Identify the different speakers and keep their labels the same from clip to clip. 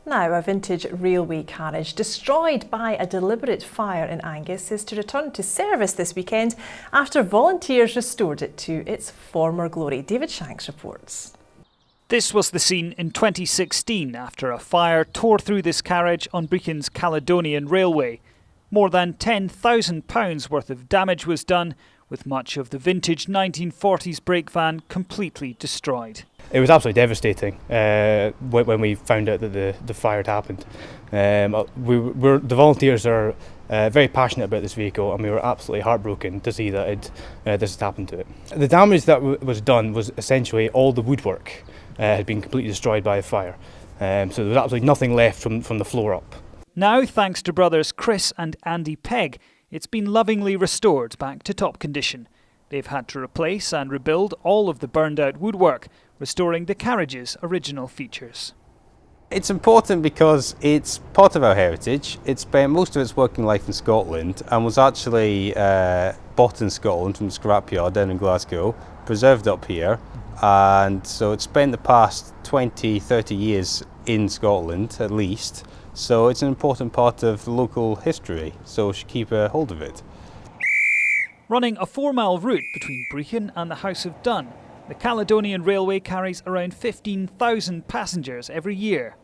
Speaker 1: Now, a vintage railway carriage destroyed by a deliberate fire in Angus is to return to service this weekend after volunteers restored it to its former glory. David Shanks reports.
Speaker 2: This was the scene in 2016 after a fire tore through this carriage on Brechin's Caledonian railway. More than £10,000 worth of damage was done, with much of the vintage 1940s brake van completely destroyed.
Speaker 3: It was absolutely devastating when we found out that the fire had happened. The volunteers are very passionate about this vehicle, and we were absolutely heartbroken to see that this had happened to it. The damage that was done was essentially all the woodwork had been completely destroyed by the fire, so there was absolutely nothing left from the floor up.
Speaker 2: Now, thanks to brothers Chris and Andy PEGG, it's been lovingly restored back to top condition. They've had to replace and rebuild all of the burned out woodwork, restoring the carriage's original features.
Speaker 4: It's important because it's part of our heritage. It spent most of its working life in Scotland and was actually bought in Scotland from the scrapyard down in Glasgow, preserved up here, and so it's spent the past 20-30 years in Scotland at least. So it's an important part of local history, so we should keep a hold of it.
Speaker 2: Running a 4-mile route between Brechin and the House of Dun, the Caledonian Railway carries around 15,000 passengers every year.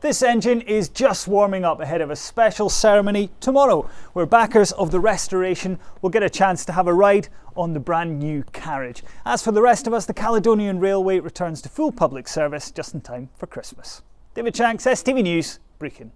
Speaker 2: This engine is just warming up ahead of a special ceremony tomorrow, where backers of the restoration will get a chance to have a ride on the brand new carriage. As for the rest of us, the Caledonian Railway returns to full public service just in time for Christmas. David Shanks, STV News, Brechin.